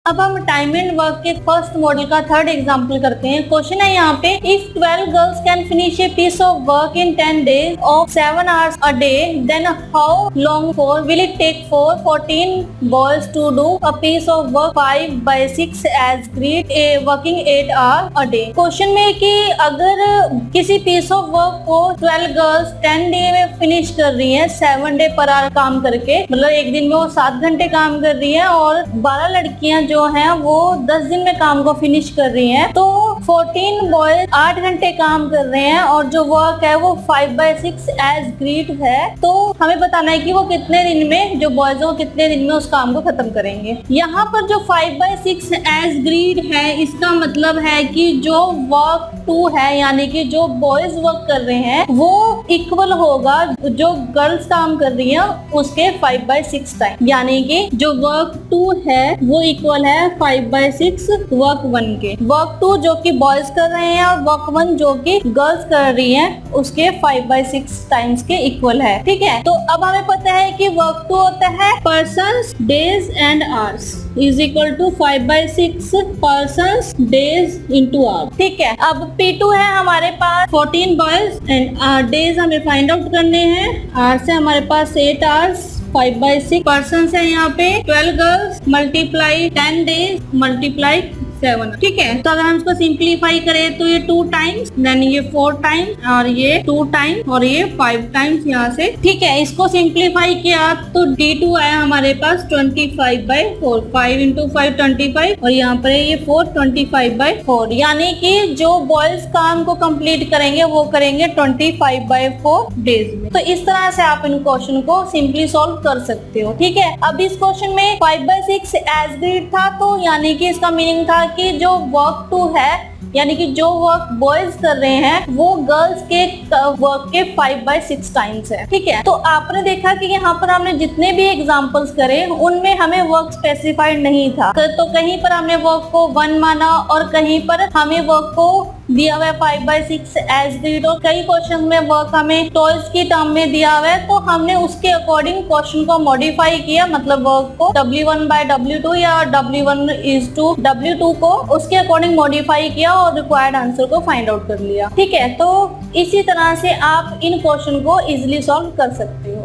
अब हम time and work के फर्स्ट मॉडल का थर्ड एग्जांपल करते हैं। क्वेश्चन है यहाँ पे, if 12 girls can finish a piece of work in 10 days of 7 hours a day, then how long for will it take for 14 boys to do a piece of work 5 by 6 as great a working 8 hours a day। Question में कि अगर किसी piece of work को 12 girls 10 day में finish कर रही हैं 7 day per hour काम करके, मतलब एक दिन में वो 7 घंटे काम कर रही है, और 12 लड़कियां जो हैं वो 10 दिन में काम को फिनिश कर रही हैं, तो 14 बॉयज 8 घंटे काम कर रहे हैं और जो वर्क है वो 5 by 6 एज ग्रीड है। तो हमें बताना है कि वो कितने दिन में, जो बॉयज वो कितने दिन में उस काम को खत्म करेंगे। यहाँ पर जो 5 by 6 एज ग्रीड है, इसका मतलब है कि जो वर्क 2 है, यानी कि जो बॉयज वर्क कर रहे हैं वो इक्वल होगा जो गर्ल्स काम कर रही हैं उसके 5 by 6 टाइम, यानी कि जो वर्क 2 है वो इक्वल है 5 by 6 वर्क 1 के। वर्क 2 जो कि बॉयज कर रहे हैं और वर्क 1 जो कि गर्ल्स कर रही हैं उसके 5 by 6 टाइम्स के इक्वल है। ठीक है, तो अब हमें पता है कि वर्क 2 होता है persons days and hours is equal to 5 by 6 persons days into hours. ठीक है, अब P2 है हमारे पास 14 बॉयज एंड डेज हमें फाइंड आउट करने हैं। आवर्स है हमारे पास 8 आवर्स, 5 by 6 पर्सन है यहाँ पे 12 गर्ल्स मल्टीप्लाई 10 डेज मल्टीप्लाई 7। ठीक है, तो अगर हम इसको सिंप्लीफाई करें तो ये 2 टाइम्स, देन ये 4 टाइम्स और ये 2 टाइम्स और ये 5 टाइम्स यहाँ से। ठीक है, इसको सिंप्लीफाई किया तो D2 आया हमारे पास 25 by 4, 5 into 5 25 और यहाँ पर ये 4 25 by 4, यानी कि जो बॉयज काम को कंप्लीट करेंगे वो करेंगे 25 by 4 डेज में। तो इस तरह से आप इन क्वेश्चन को सिंपली सॉल्व कर सकते हो। ठीक है, अब इस क्वेश्चन में 5 by 6 एज ग्रीड था, तो यानी कि इसका मीनिंग था कि जो वर्क 2 है, यानी कि जो वर्क बॉयज कर रहे हैं वो गर्ल्स के वर्क के 5 by 6 टाइम्स है। ठीक है, तो आपने देखा कि यहाँ पर हमने जितने भी एग्जांपल्स करे उनमें हमें वर्क स्पेसिफाइड नहीं था, तो कहीं पर हमने वर्क को 1 माना और कहीं पर हमें वर्क को दिया हुआ है 5 by 6 एज ग्रीड, और कई क्वेश्चन में वर्क हमें टॉयज की टर्म में दिया हुआ है, तो हमने उसके अकॉर्डिंग क्वेश्चन को मॉडिफाई किया, मतलब वर्क को W1 by W2 या W1 is to W2 को उसके अकॉर्डिंग मॉडिफाई किया और रिक्वायर्ड आंसर को फाइंड आउट कर लिया। ठीक है, तो इसी तरह से आप इन क्वेश्चन को इजिली सॉल्व कर सकते हो।